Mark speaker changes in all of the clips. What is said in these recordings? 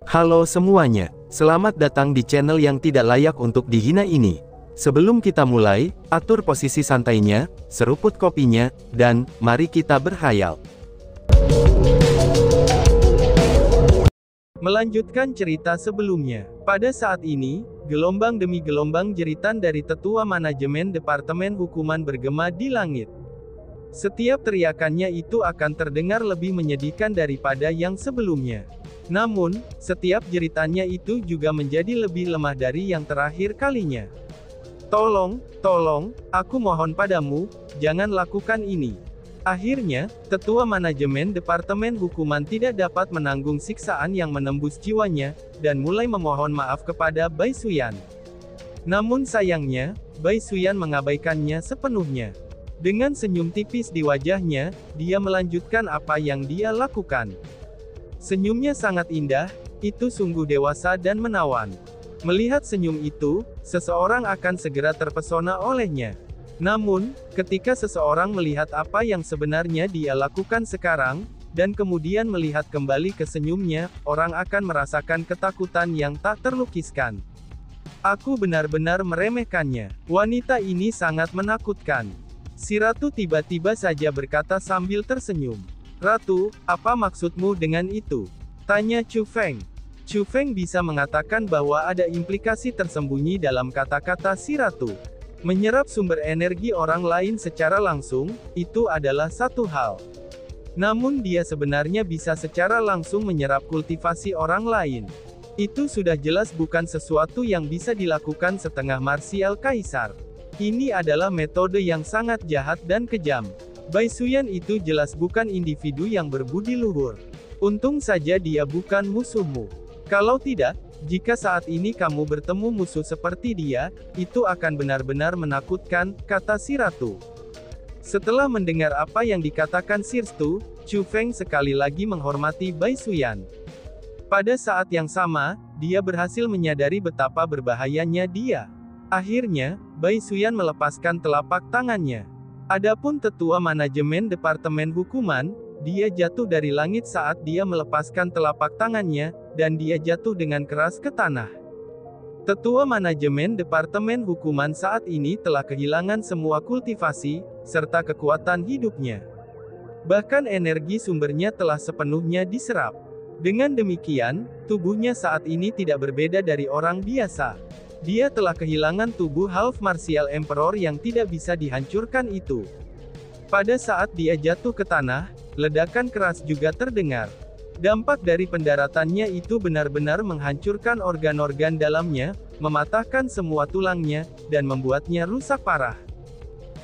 Speaker 1: Halo semuanya, selamat datang di channel yang tidak layak untuk dihina ini. Sebelum kita mulai, atur posisi santainya, seruput kopinya, dan mari kita berhayal. Melanjutkan cerita sebelumnya. Pada saat ini, gelombang demi gelombang jeritan dari tetua manajemen Departemen Hukuman bergema di langit. Setiap teriakannya itu akan terdengar lebih menyedihkan daripada yang sebelumnya. Namun, setiap jeritannya itu juga menjadi lebih lemah dari yang terakhir kalinya. Tolong, aku mohon padamu, jangan lakukan ini. Akhirnya, tetua manajemen Departemen Hukuman tidak dapat menanggung siksaan yang menembus jiwanya, dan mulai memohon maaf kepada Bai Xuyan. Namun sayangnya, Bai Xuyan mengabaikannya sepenuhnya. Dengan senyum tipis di wajahnya, dia melanjutkan apa yang dia lakukan. Senyumnya sangat indah, itu sungguh dewasa dan menawan. Melihat senyum itu, seseorang akan segera terpesona olehnya. Namun, ketika seseorang melihat apa yang sebenarnya dia lakukan sekarang, dan kemudian melihat kembali ke senyumnya, orang akan merasakan ketakutan yang tak terlukiskan. Aku benar-benar meremehkannya. Wanita ini sangat menakutkan. Si ratu tiba-tiba saja berkata sambil tersenyum. Ratu, apa maksudmu dengan itu? Tanya Chu Feng. Chu Feng bisa mengatakan bahwa ada implikasi tersembunyi dalam kata-kata si ratu. Menyerap sumber energi orang lain secara langsung, itu adalah satu hal. Namun dia sebenarnya bisa secara langsung menyerap kultivasi orang lain. Itu sudah jelas bukan sesuatu yang bisa dilakukan setengah marsial kaisar. Ini adalah metode yang sangat jahat dan kejam. Bai Xuyan itu jelas bukan individu yang berbudi luhur. Untung saja dia bukan musuhmu. Kalau tidak, jika saat ini kamu bertemu musuh seperti dia, itu akan benar-benar menakutkan, kata si ratu. Setelah mendengar apa yang dikatakan Sirstu, Chu Feng sekali lagi menghormati Bai Xuyan. Pada saat yang sama, dia berhasil menyadari betapa berbahayanya dia. Akhirnya, Bai Xuyan melepaskan telapak tangannya. Adapun tetua manajemen Departemen Hukuman, dia jatuh dari langit saat dia melepaskan telapak tangannya, dan dia jatuh dengan keras ke tanah. Tetua manajemen Departemen Hukuman saat ini telah kehilangan semua kultivasi, serta kekuatan hidupnya. Bahkan energi sumbernya telah sepenuhnya diserap. Dengan demikian, tubuhnya saat ini tidak berbeda dari orang biasa. Dia telah kehilangan tubuh Half Martial Emperor yang tidak bisa dihancurkan itu. Pada saat dia jatuh ke tanah, ledakan keras juga terdengar. Dampak dari pendaratannya itu benar-benar menghancurkan organ-organ dalamnya, mematahkan semua tulangnya, dan membuatnya rusak parah.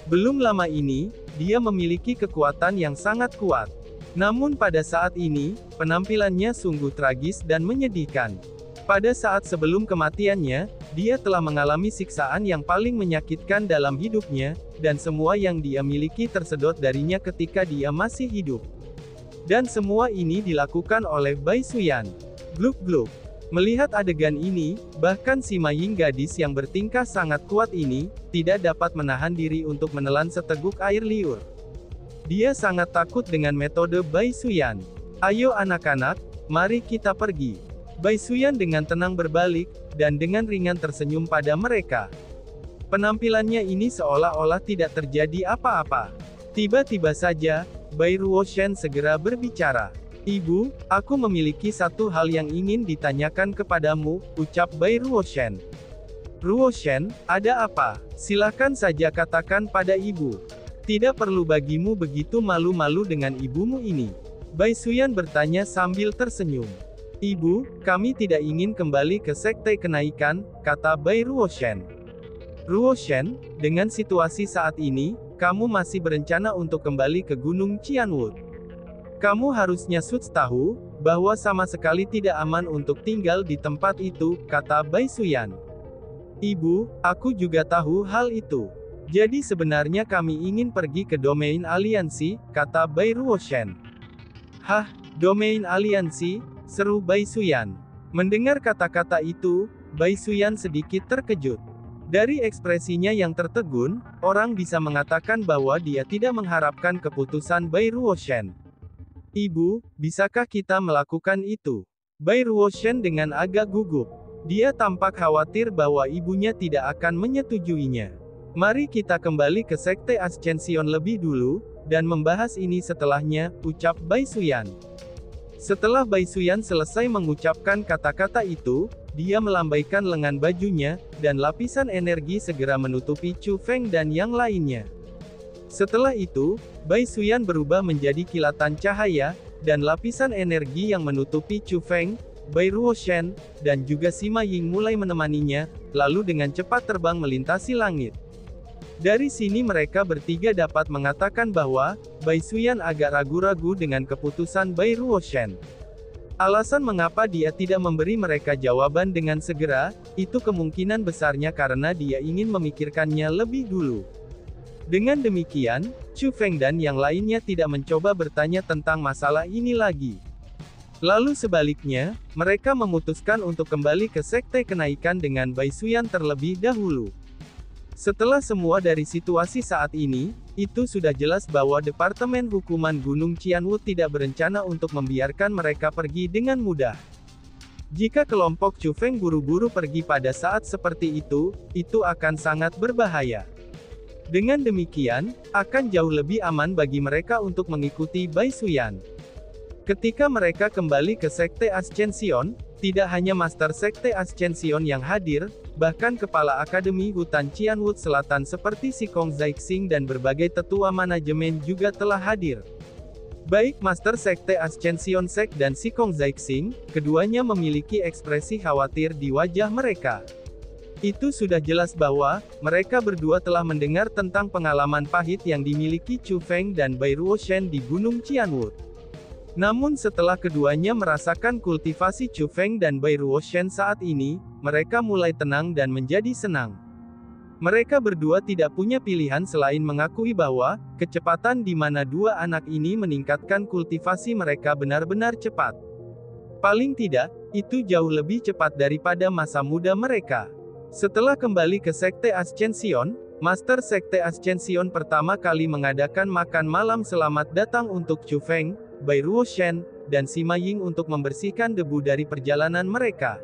Speaker 1: Belum lama ini, dia memiliki kekuatan yang sangat kuat. Namun pada saat ini, penampilannya sungguh tragis dan menyedihkan. Pada saat sebelum kematiannya, dia telah mengalami siksaan yang paling menyakitkan dalam hidupnya, dan semua yang dia miliki tersedot darinya ketika dia masih hidup. Dan semua ini dilakukan oleh Bai Xuyan. Gluk-gluk. Melihat adegan ini, bahkan si Maying gadis yang bertingkah sangat kuat ini, tidak dapat menahan diri untuk menelan seteguk air liur. Dia sangat takut dengan metode Bai Xuyan. Ayo anak-anak, mari kita pergi. Bai Xuyan dengan tenang berbalik, dan dengan ringan tersenyum pada mereka. Penampilannya ini seolah-olah tidak terjadi apa-apa. Tiba-tiba saja, Bai Ruoshen segera berbicara. Ibu, aku memiliki satu hal yang ingin ditanyakan kepadamu, ucap Bai Ruoshen. Ruoshen, ada apa? Silakan saja katakan pada ibu. Tidak perlu bagimu begitu malu-malu dengan ibumu ini. Bai Xuyan bertanya sambil tersenyum. Ibu, kami tidak ingin kembali ke Sekte Kenaikan, kata Bai Ruoshen. Ruoshen, dengan situasi saat ini, kamu masih berencana untuk kembali ke Gunung Qianwood. Kamu harusnya tahu, bahwa sama sekali tidak aman untuk tinggal di tempat itu, kata Bai Xuyan. Ibu, aku juga tahu hal itu. Jadi sebenarnya kami ingin pergi ke domain aliansi, kata Bai Ruoshen. Hah, domain aliansi? Seru Bai Xuyan. Mendengar kata-kata itu, Bai Xuyan sedikit terkejut. Dari ekspresinya yang tertegun, orang bisa mengatakan bahwa dia tidak mengharapkan keputusan Bai Ruoshen. Ibu, bisakah kita melakukan itu? Bai Ruoshan dengan agak gugup. Dia tampak khawatir bahwa ibunya tidak akan menyetujuinya. Mari kita kembali ke Sekte Ascension lebih dulu, dan membahas ini setelahnya, ucap Bai Suyan. Setelah Bai Suyan selesai mengucapkan kata-kata itu, dia melambaikan lengan bajunya, dan lapisan energi segera menutupi Chu Feng dan yang lainnya. Setelah itu, Bai Suyan berubah menjadi kilatan cahaya, dan lapisan energi yang menutupi Chu Feng, Bai Ruoshan, dan juga Sima Ying mulai menemaninya, lalu dengan cepat terbang melintasi langit. Dari sini mereka bertiga dapat mengatakan bahwa, Bai Suyan agak ragu-ragu dengan keputusan Bai Ruoshan. Alasan mengapa dia tidak memberi mereka jawaban dengan segera, itu kemungkinan besarnya karena dia ingin memikirkannya lebih dulu. Dengan demikian, Chu Feng dan yang lainnya tidak mencoba bertanya tentang masalah ini lagi. Lalu sebaliknya, mereka memutuskan untuk kembali ke Sekte Kenaikan dengan Bai Suyan terlebih dahulu. Setelah semua dari situasi saat ini, itu sudah jelas bahwa Departemen Hukuman Gunung Qianwu tidak berencana untuk membiarkan mereka pergi dengan mudah. Jika kelompok Chu Feng buru-buru pergi pada saat seperti itu akan sangat berbahaya. Dengan demikian, akan jauh lebih aman bagi mereka untuk mengikuti Bai Suyan. Ketika mereka kembali ke Sekte Ascension, tidak hanya Master Sekte Ascension yang hadir, bahkan Kepala Akademi Hutan Qianwu Selatan seperti Shikong Zhaixing dan berbagai tetua manajemen juga telah hadir. Baik Master Sekte Ascension Sek dan Shikong Zhaixing, keduanya memiliki ekspresi khawatir di wajah mereka. Itu sudah jelas bahwa, mereka berdua telah mendengar tentang pengalaman pahit yang dimiliki Chu Feng dan Bai Ruoshan di Gunung Qianwu. Namun setelah keduanya merasakan kultivasi Chu Feng dan Bai Ruoshan saat ini, mereka mulai tenang dan menjadi senang. Mereka berdua tidak punya pilihan selain mengakui bahwa, kecepatan di mana dua anak ini meningkatkan kultivasi mereka benar-benar cepat. Paling tidak, itu jauh lebih cepat daripada masa muda mereka. Setelah kembali ke Sekte Ascension, Master Sekte Ascension pertama kali mengadakan makan malam selamat datang untuk Chu Feng, Bai Ruoshan, dan Sima Ying untuk membersihkan debu dari perjalanan mereka.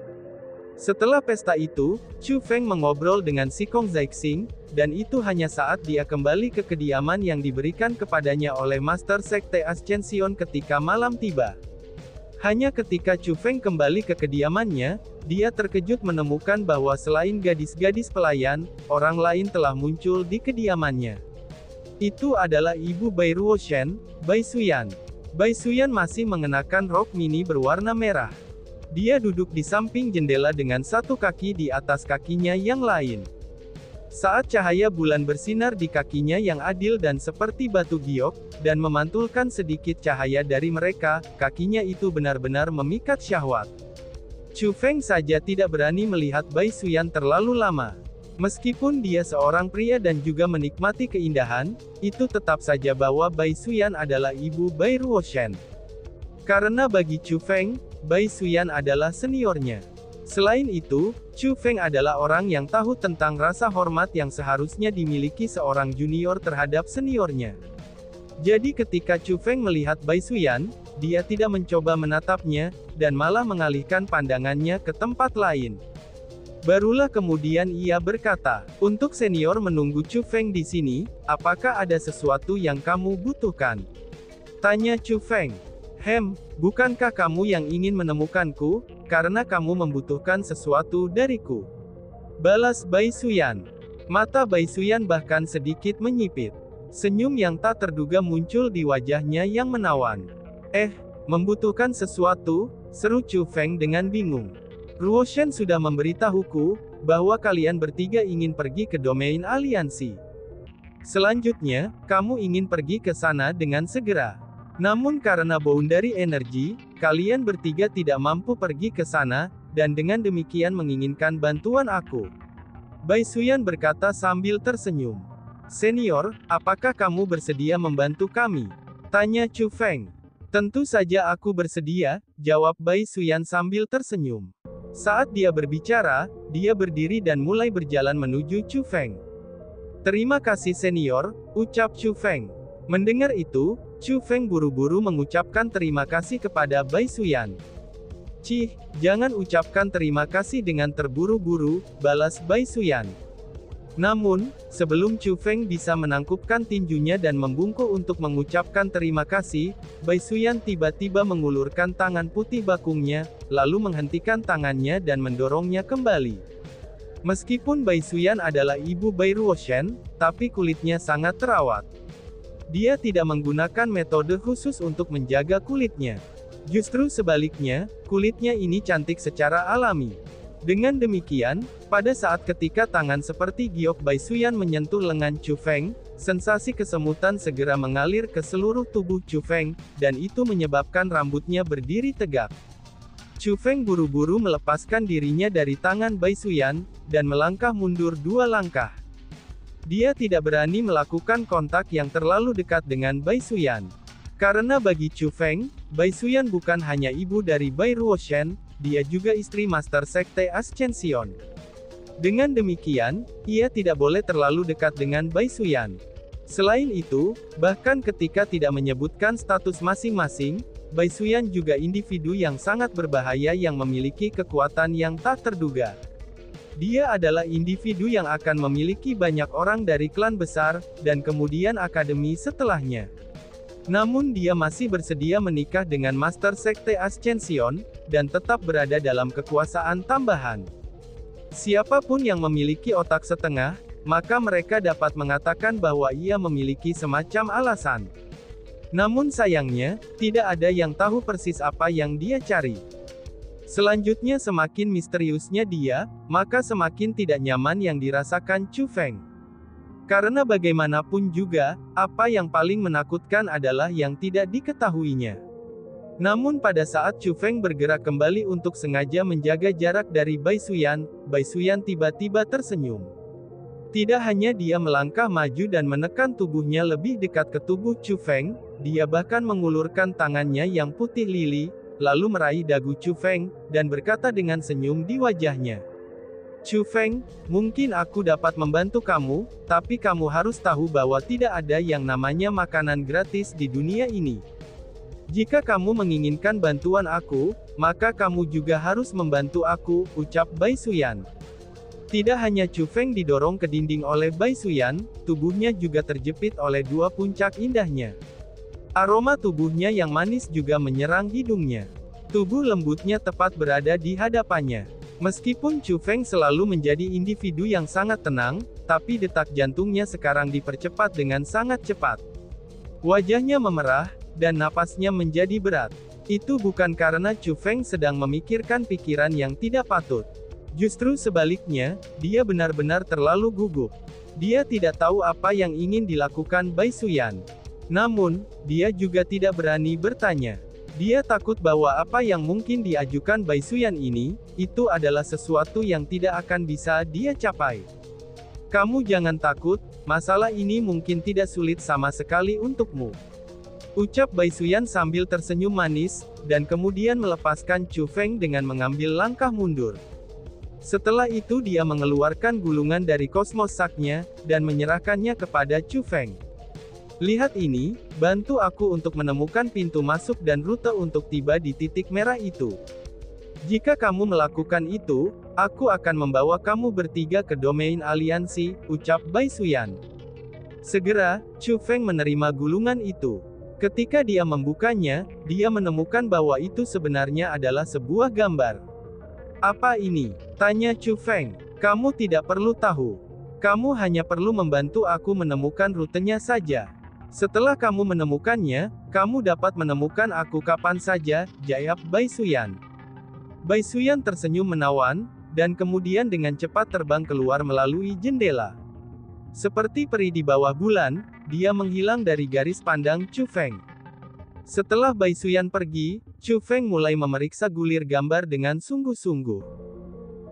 Speaker 1: Setelah pesta itu, Chu Feng mengobrol dengan Shikong Zhaixing, dan itu hanya saat dia kembali ke kediaman yang diberikan kepadanya oleh Master Sekte Ascension ketika malam tiba. Hanya ketika Chu Feng kembali ke kediamannya, dia terkejut menemukan bahwa selain gadis-gadis pelayan, orang lain telah muncul di kediamannya. Itu adalah ibu Bai Ruoshan, Bai Suyan. Bai Suyan masih mengenakan rok mini berwarna merah. Dia duduk di samping jendela dengan satu kaki di atas kakinya yang lain. Saat cahaya bulan bersinar di kakinya yang adil dan seperti batu giok, dan memantulkan sedikit cahaya dari mereka, kakinya itu benar-benar memikat syahwat. Chu Feng saja tidak berani melihat Bai Suyan terlalu lama. Meskipun dia seorang pria dan juga menikmati keindahan, itu tetap saja bahwa Bai Suyan adalah ibu Bai Ruoshan. Karena bagi Chu Feng, Bai Suyan adalah seniornya. Selain itu, Chu Feng adalah orang yang tahu tentang rasa hormat yang seharusnya dimiliki seorang junior terhadap seniornya. Jadi ketika Chu Feng melihat Bai Suyan, dia tidak mencoba menatapnya, dan malah mengalihkan pandangannya ke tempat lain. Barulah kemudian ia berkata, "Untuk senior menunggu Chu Feng di sini, apakah ada sesuatu yang kamu butuhkan?" Tanya Chu Feng. Bukankah kamu yang ingin menemukanku, karena kamu membutuhkan sesuatu dariku?" Balas Bai Suyan. Mata Bai Suyan bahkan sedikit menyipit. Senyum yang tak terduga muncul di wajahnya yang menawan. Membutuhkan sesuatu?" seru Chu Feng dengan bingung. "Ruoshan sudah memberitahuku, bahwa kalian bertiga ingin pergi ke domain aliansi. Selanjutnya, kamu ingin pergi ke sana dengan segera. Namun karena boundary energi, kalian bertiga tidak mampu pergi ke sana, dan dengan demikian menginginkan bantuan aku." Bai Suyan berkata sambil tersenyum. "Senior, apakah kamu bersedia membantu kami?" tanya Chu Feng. "Tentu saja aku bersedia," jawab Bai Suyan sambil tersenyum. Saat dia berbicara, dia berdiri dan mulai berjalan menuju Chu Feng. "Terima kasih senior," ucap Chu Feng. Mendengar itu, Chu Feng buru-buru mengucapkan terima kasih kepada Bai Suyan. Cih, jangan ucapkan terima kasih dengan terburu-buru, balas Bai Suyan. Namun, sebelum Chu Feng bisa menangkupkan tinjunya dan membungkuk untuk mengucapkan terima kasih, Bai Suyan tiba-tiba mengulurkan tangan putih bakungnya, lalu menghentikan tangannya dan mendorongnya kembali. Meskipun Bai Suyan adalah ibu Bai Ruoshen, tapi kulitnya sangat terawat. Dia tidak menggunakan metode khusus untuk menjaga kulitnya. Justru sebaliknya, kulitnya ini cantik secara alami. Dengan demikian, pada saat ketika tangan seperti giok Bai Suyan menyentuh lengan Chu Feng, sensasi kesemutan segera mengalir ke seluruh tubuh Chu Feng, dan itu menyebabkan rambutnya berdiri tegak. Chu Feng buru-buru melepaskan dirinya dari tangan Bai Suyan, dan melangkah mundur 2 langkah. Dia tidak berani melakukan kontak yang terlalu dekat dengan Bai Suyan. Karena bagi Chu Feng, Bai Suyan bukan hanya ibu dari Bai Ruoshen, dia juga istri Master Sekte Ascension. Dengan demikian, ia tidak boleh terlalu dekat dengan Bai Suyan. Selain itu, bahkan ketika tidak menyebutkan status masing-masing, Bai Suyan juga individu yang sangat berbahaya yang memiliki kekuatan yang tak terduga. Dia adalah individu yang akan memiliki banyak orang dari klan besar, dan kemudian akademi setelahnya. Namun dia masih bersedia menikah dengan Master Sekte Ascension, dan tetap berada dalam kekuasaan tambahan. Siapapun yang memiliki otak setengah, maka mereka dapat mengatakan bahwa ia memiliki semacam alasan. Namun sayangnya, tidak ada yang tahu persis apa yang dia cari. Selanjutnya semakin misteriusnya dia, maka semakin tidak nyaman yang dirasakan Chu Feng. Karena bagaimanapun juga, apa yang paling menakutkan adalah yang tidak diketahuinya. Namun pada saat Chu Feng bergerak kembali untuk sengaja menjaga jarak dari Bai Suyan tiba-tiba tersenyum. Tidak hanya dia melangkah maju dan menekan tubuhnya lebih dekat ke tubuh Chu Feng, dia bahkan mengulurkan tangannya yang putih lili, lalu meraih dagu Chu Feng, dan berkata dengan senyum di wajahnya. Chu Feng, mungkin aku dapat membantu kamu, tapi kamu harus tahu bahwa tidak ada yang namanya makanan gratis di dunia ini. Jika kamu menginginkan bantuan aku, maka kamu juga harus membantu aku, ucap Bai Suyan. Tidak hanya Chu Feng didorong ke dinding oleh Bai Suyan, tubuhnya juga terjepit oleh 2 puncak indahnya. Aroma tubuhnya yang manis juga menyerang hidungnya. Tubuh lembutnya tepat berada di hadapannya. Meskipun Chu Feng selalu menjadi individu yang sangat tenang, tapi detak jantungnya sekarang dipercepat dengan sangat cepat. Wajahnya memerah, dan napasnya menjadi berat. Itu bukan karena Chu Feng sedang memikirkan pikiran yang tidak patut. Justru sebaliknya, dia benar-benar terlalu gugup. Dia tidak tahu apa yang ingin dilakukan Bai Suyan. Namun, dia juga tidak berani bertanya. Dia takut bahwa apa yang mungkin diajukan Bai Suyan ini, itu adalah sesuatu yang tidak akan bisa dia capai. Kamu jangan takut, masalah ini mungkin tidak sulit sama sekali untukmu. Ucap Bai Suyan sambil tersenyum manis, dan kemudian melepaskan Chu Feng dengan mengambil langkah mundur. Setelah itu dia mengeluarkan gulungan dari kosmos saknya, dan menyerahkannya kepada Chu Feng. Lihat ini, bantu aku untuk menemukan pintu masuk dan rute untuk tiba di titik merah itu. Jika kamu melakukan itu, aku akan membawa kamu bertiga ke domain aliansi, ucap Bai Suyan. Segera, Chu Feng menerima gulungan itu. Ketika dia membukanya, dia menemukan bahwa itu sebenarnya adalah sebuah gambar. Apa ini? Tanya Chu Feng. Kamu tidak perlu tahu. Kamu hanya perlu membantu aku menemukan rutenya saja. Setelah kamu menemukannya, kamu dapat menemukan aku kapan saja, jawab Bai Suyan. Bai Suyan tersenyum menawan, dan kemudian dengan cepat terbang keluar melalui jendela. Seperti peri di bawah bulan, dia menghilang dari garis pandang Chu Feng. Setelah Bai Suyan pergi, Chu Feng mulai memeriksa gulir gambar dengan sungguh-sungguh.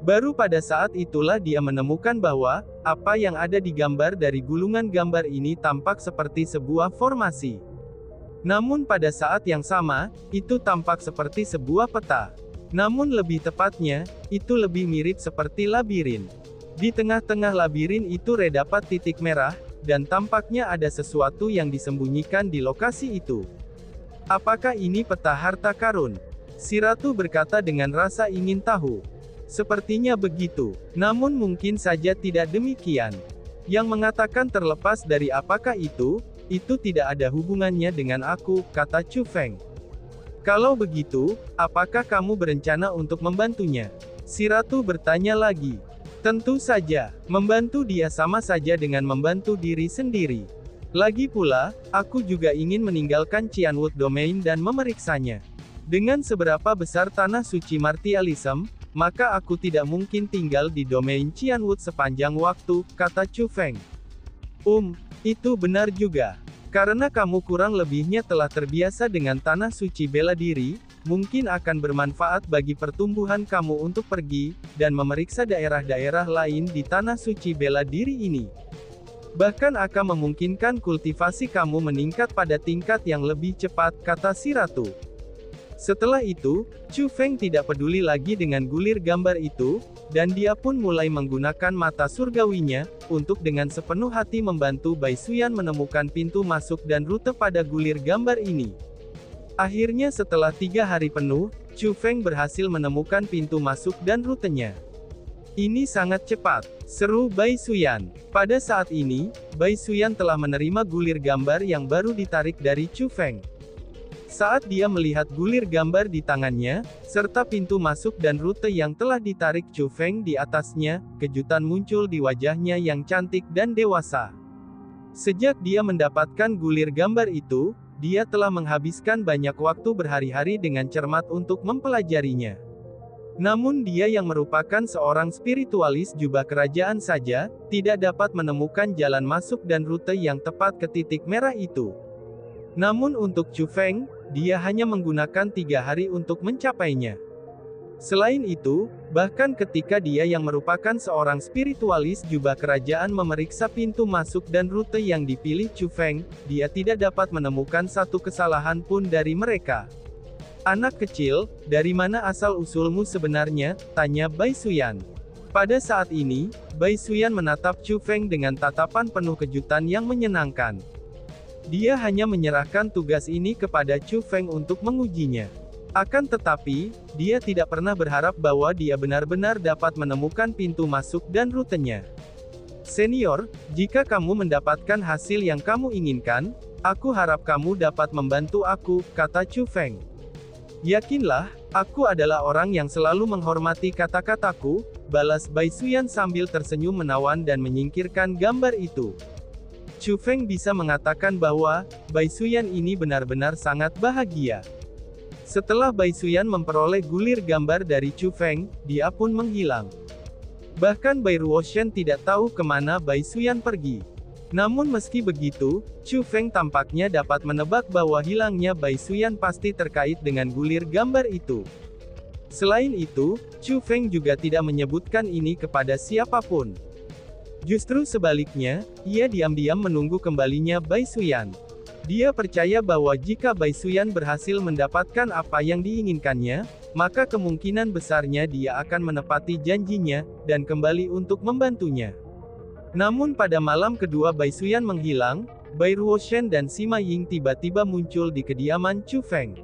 Speaker 1: Baru pada saat itulah dia menemukan bahwa, apa yang ada di gambar dari gulungan gambar ini tampak seperti sebuah formasi. Namun pada saat yang sama, itu tampak seperti sebuah peta. Namun lebih tepatnya, itu lebih mirip seperti labirin. Di tengah-tengah labirin itu terdapat titik merah, dan tampaknya ada sesuatu yang disembunyikan di lokasi itu. Apakah ini peta harta karun? Si ratu berkata dengan rasa ingin tahu. Sepertinya begitu, namun mungkin saja tidak demikian. Yang mengatakan terlepas dari apakah itu tidak ada hubungannya dengan aku, kata Chu Feng. Kalau begitu, apakah kamu berencana untuk membantunya? Si ratu bertanya lagi. Tentu saja, membantu dia sama saja dengan membantu diri sendiri. Lagi pula, aku juga ingin meninggalkan Qianwood Domain dan memeriksanya. Dengan seberapa besar tanah suci martialism, maka aku tidak mungkin tinggal di domain Qianwood sepanjang waktu, kata Chu Feng. Itu benar juga. Karena kamu kurang lebihnya telah terbiasa dengan tanah suci bela diri, mungkin akan bermanfaat bagi pertumbuhan kamu untuk pergi, dan memeriksa daerah-daerah lain di tanah suci bela diri ini. Bahkan akan memungkinkan kultivasi kamu meningkat pada tingkat yang lebih cepat, kata si ratu. Setelah itu, Chu Feng tidak peduli lagi dengan gulir gambar itu, dan dia pun mulai menggunakan mata surgawinya, untuk dengan sepenuh hati membantu Bai Xuyan menemukan pintu masuk dan rute pada gulir gambar ini. Akhirnya setelah 3 hari penuh, Chu Feng berhasil menemukan pintu masuk dan rutenya. Ini sangat cepat, seru Bai Xuyan. Pada saat ini, Bai Xuyan telah menerima gulir gambar yang baru ditarik dari Chu Feng. Saat dia melihat gulir gambar di tangannya, serta pintu masuk dan rute yang telah ditarik Chu Feng di atasnya, kejutan muncul di wajahnya yang cantik dan dewasa. Sejak dia mendapatkan gulir gambar itu, dia telah menghabiskan banyak waktu berhari-hari dengan cermat untuk mempelajarinya. Namun dia yang merupakan seorang spiritualis jubah kerajaan saja, tidak dapat menemukan jalan masuk dan rute yang tepat ke titik merah itu. Namun untuk Chu Feng, dia hanya menggunakan 3 hari untuk mencapainya. Selain itu, bahkan ketika dia yang merupakan seorang spiritualis jubah kerajaan memeriksa pintu masuk dan rute yang dipilih Chu Feng, dia tidak dapat menemukan satu kesalahan pun dari mereka. Anak kecil, dari mana asal-usulmu sebenarnya? Tanya Bai Xuyan. Pada saat ini, Bai Xuyan menatap Chu Feng dengan tatapan penuh kejutan yang menyenangkan. Dia hanya menyerahkan tugas ini kepada Chu Feng untuk mengujinya. Akan tetapi, dia tidak pernah berharap bahwa dia benar-benar dapat menemukan pintu masuk dan rutenya. Senior, jika kamu mendapatkan hasil yang kamu inginkan, aku harap kamu dapat membantu aku, kata Chu Feng. Yakinlah, aku adalah orang yang selalu menghormati kata-kataku, balas Bai Xuyan sambil tersenyum menawan dan menyingkirkan gambar itu. Chu Feng bisa mengatakan bahwa, Bai Xuyan ini benar-benar sangat bahagia. Setelah Bai Xuyan memperoleh gulir gambar dari Chu Feng, dia pun menghilang. Bahkan Bai Ruoshan tidak tahu kemana Bai Xuyan pergi. Namun meski begitu, Chu Feng tampaknya dapat menebak bahwa hilangnya Bai Xuyan pasti terkait dengan gulir gambar itu. Selain itu, Chu Feng juga tidak menyebutkan ini kepada siapapun. Justru sebaliknya, ia diam-diam menunggu kembalinya Bai Xuyan. Dia percaya bahwa jika Bai Xuyan berhasil mendapatkan apa yang diinginkannya, maka kemungkinan besarnya dia akan menepati janjinya, dan kembali untuk membantunya. Namun pada malam kedua Bai Xuyan menghilang, Bai Ruoshan dan Sima Ying tiba-tiba muncul di kediaman Chu Feng.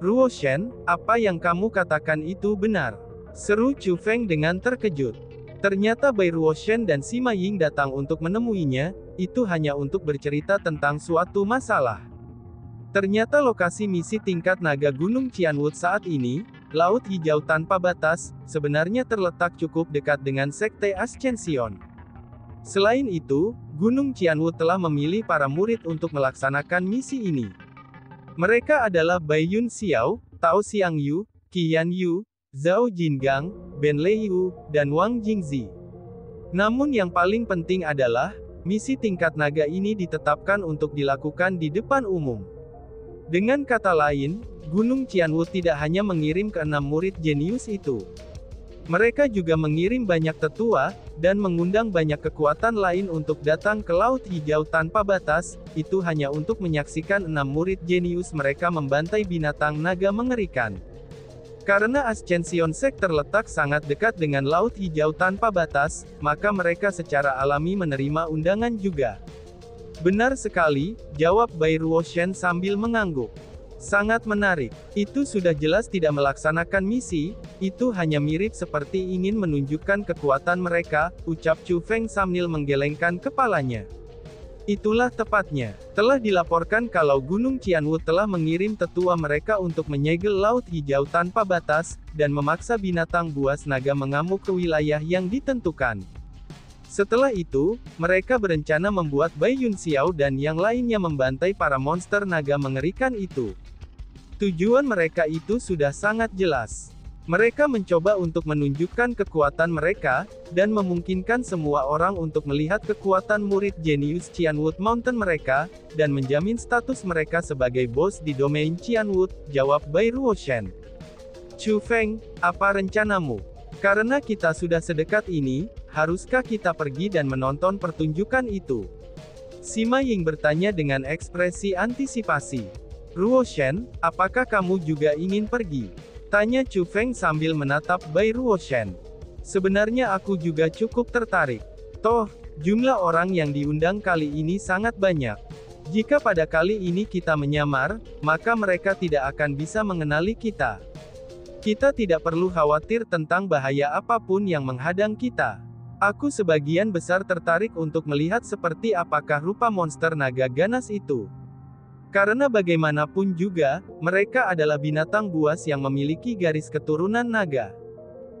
Speaker 1: Ruoshan, apa yang kamu katakan itu benar? Seru Chu Feng dengan terkejut. Ternyata Bai Ruoshan dan Sima Ying datang untuk menemuinya, itu hanya untuk bercerita tentang suatu masalah. Ternyata lokasi misi tingkat naga Gunung Qianwood saat ini, Laut Hijau Tanpa Batas, sebenarnya terletak cukup dekat dengan Sekte Ascension. Selain itu, Gunung Qianwood telah memilih para murid untuk melaksanakan misi ini. Mereka adalah Bai Yun Xiao, Tao Xiangyu, Qian Yu, Zhao Jingang, Ben Leiyu, dan Wang Jingzi. Namun yang paling penting adalah, misi tingkat naga ini ditetapkan untuk dilakukan di depan umum. Dengan kata lain, Gunung Qianwood tidak hanya mengirim ke 6 murid jenius itu. Mereka juga mengirim banyak tetua, dan mengundang banyak kekuatan lain untuk datang ke Laut Hijau Tanpa Batas, itu hanya untuk menyaksikan 6 murid jenius mereka membantai binatang naga mengerikan. Karena Ascension Sect terletak sangat dekat dengan Laut Hijau Tanpa Batas, maka mereka secara alami menerima undangan juga. Benar sekali, jawab Bai Ruoshan sambil mengangguk. Sangat menarik. Itu sudah jelas tidak melaksanakan misi, itu hanya mirip seperti ingin menunjukkan kekuatan mereka, ucap Chu Feng sambil menggelengkan kepalanya. Itulah tepatnya. Telah dilaporkan kalau Gunung Qianwu telah mengirim tetua mereka untuk menyegel Laut Hijau tanpa batas, dan memaksa binatang buas naga mengamuk ke wilayah yang ditentukan. Setelah itu, mereka berencana membuat Bai Yunxiao dan yang lainnya membantai para monster naga mengerikan itu. Tujuan mereka itu sudah sangat jelas. Mereka mencoba untuk menunjukkan kekuatan mereka, dan memungkinkan semua orang untuk melihat kekuatan murid jenius Qianwood Mountain mereka, dan menjamin status mereka sebagai bos di domain Qianwood, jawab Bai Ruoshan. Chu Feng, apa rencanamu? Karena kita sudah sedekat ini, haruskah kita pergi dan menonton pertunjukan itu? Sima Ying bertanya dengan ekspresi antisipasi. Ruoshan, apakah kamu juga ingin pergi? Tanya Chu Feng sambil menatap Bai Ruoshan. Sebenarnya aku juga cukup tertarik. Toh, jumlah orang yang diundang kali ini sangat banyak. Jika pada kali ini kita menyamar, maka mereka tidak akan bisa mengenali kita. Kita tidak perlu khawatir tentang bahaya apapun yang menghadang kita. Aku sebagian besar tertarik untuk melihat seperti apakah rupa monster naga ganas itu. Karena bagaimanapun juga, mereka adalah binatang buas yang memiliki garis keturunan naga.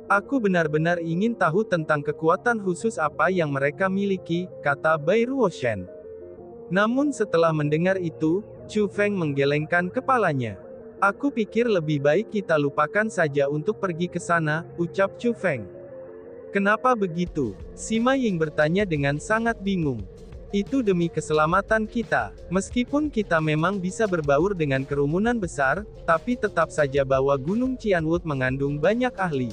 Speaker 1: Aku benar-benar ingin tahu tentang kekuatan khusus apa yang mereka miliki, kata Bai Ruoshan. Namun setelah mendengar itu, Chu Feng menggelengkan kepalanya. Aku pikir lebih baik kita lupakan saja untuk pergi ke sana, ucap Chu Feng. Kenapa begitu? Sima Ying bertanya dengan sangat bingung. Itu demi keselamatan kita. Meskipun kita memang bisa berbaur dengan kerumunan besar, tapi tetap saja bahwa Gunung Qianwood mengandung banyak ahli.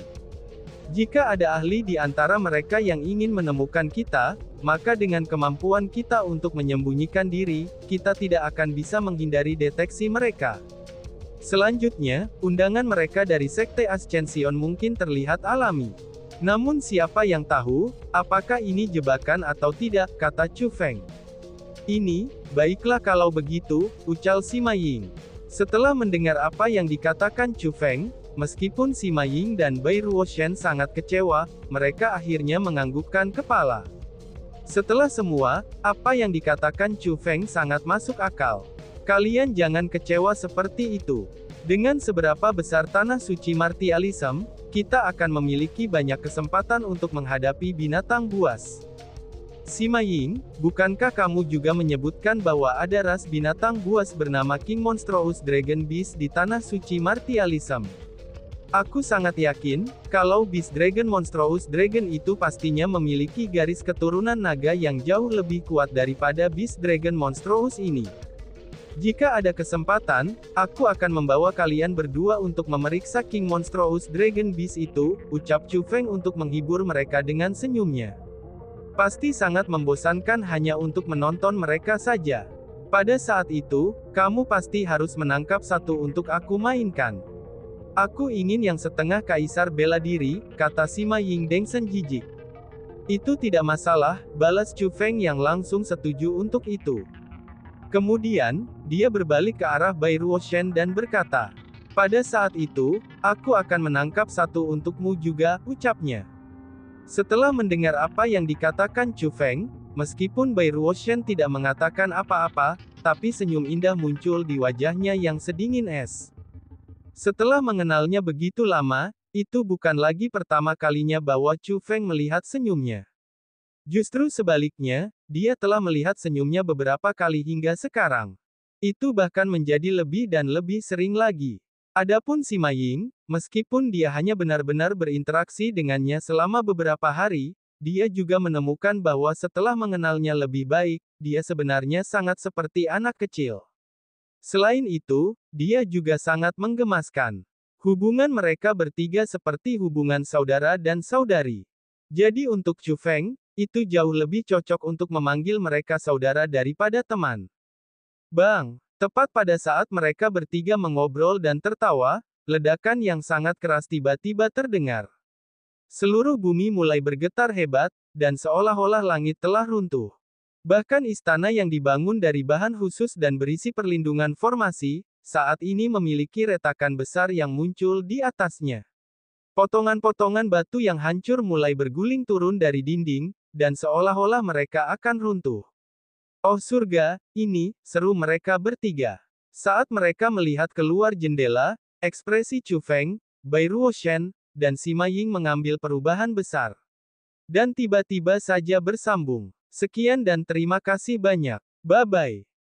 Speaker 1: Jika ada ahli di antara mereka yang ingin menemukan kita, maka dengan kemampuan kita untuk menyembunyikan diri, kita tidak akan bisa menghindari deteksi mereka. Selanjutnya, undangan mereka dari Sekte Ascension mungkin terlihat alami. Namun siapa yang tahu, apakah ini jebakan atau tidak, kata Chu Feng. Ini, baiklah kalau begitu, ucal Sima Ying. Setelah mendengar apa yang dikatakan Chu Feng, meskipun Sima Ying dan Bai Ruoshan sangat kecewa, mereka akhirnya menganggukkan kepala. Setelah semua, apa yang dikatakan Chu Feng sangat masuk akal. Kalian jangan kecewa seperti itu. Dengan seberapa besar tanah suci martialism, kita akan memiliki banyak kesempatan untuk menghadapi binatang buas. Sima Ying, bukankah kamu juga menyebutkan bahwa ada ras binatang buas bernama King Monstrous Dragon Beast di tanah suci martialism? Aku sangat yakin, kalau Beast Dragon Monstrous Dragon itu pastinya memiliki garis keturunan naga yang jauh lebih kuat daripada Beast Dragon Monstrous ini. Jika ada kesempatan, aku akan membawa kalian berdua untuk memeriksa King Monstrous Dragon Beast itu, ucap Chu Feng untuk menghibur mereka dengan senyumnya. Pasti sangat membosankan hanya untuk menonton mereka saja. Pada saat itu, kamu pasti harus menangkap satu untuk aku mainkan. Aku ingin yang setengah kaisar bela diri, kata Sima Ying dengan jijik. Itu tidak masalah, balas Chu Feng yang langsung setuju untuk itu. Kemudian, dia berbalik ke arah Bai Ruoshan dan berkata, pada saat itu, aku akan menangkap satu untukmu juga, ucapnya. Setelah mendengar apa yang dikatakan Chu Feng, meskipun Bai Ruoshan tidak mengatakan apa-apa, tapi senyum indah muncul di wajahnya yang sedingin es. Setelah mengenalnya begitu lama, itu bukan lagi pertama kalinya bahwa Chu Feng melihat senyumnya. Justru sebaliknya, dia telah melihat senyumnya beberapa kali hingga sekarang. Itu bahkan menjadi lebih dan lebih sering lagi. Adapun Sima Ying, meskipun dia hanya benar-benar berinteraksi dengannya selama beberapa hari, dia juga menemukan bahwa setelah mengenalnya lebih baik, dia sebenarnya sangat seperti anak kecil. Selain itu, dia juga sangat menggemaskan. Hubungan mereka bertiga seperti hubungan saudara dan saudari. Jadi untuk Chu Feng, itu jauh lebih cocok untuk memanggil mereka saudara daripada teman. Bang! Tepat pada saat mereka bertiga mengobrol dan tertawa, ledakan yang sangat keras tiba-tiba terdengar. Seluruh bumi mulai bergetar hebat, dan seolah-olah langit telah runtuh. Bahkan istana yang dibangun dari bahan khusus dan berisi perlindungan formasi, saat ini memiliki retakan besar yang muncul di atasnya. Potongan-potongan batu yang hancur mulai berguling turun dari dinding, dan seolah-olah mereka akan runtuh. Oh surga, ini, seru mereka bertiga. Saat mereka melihat keluar jendela, ekspresi Chu Feng, Bai Ruoshan, dan Sima Ying mengambil perubahan besar. Dan tiba-tiba saja bersambung. Sekian dan terima kasih banyak. Bye-bye.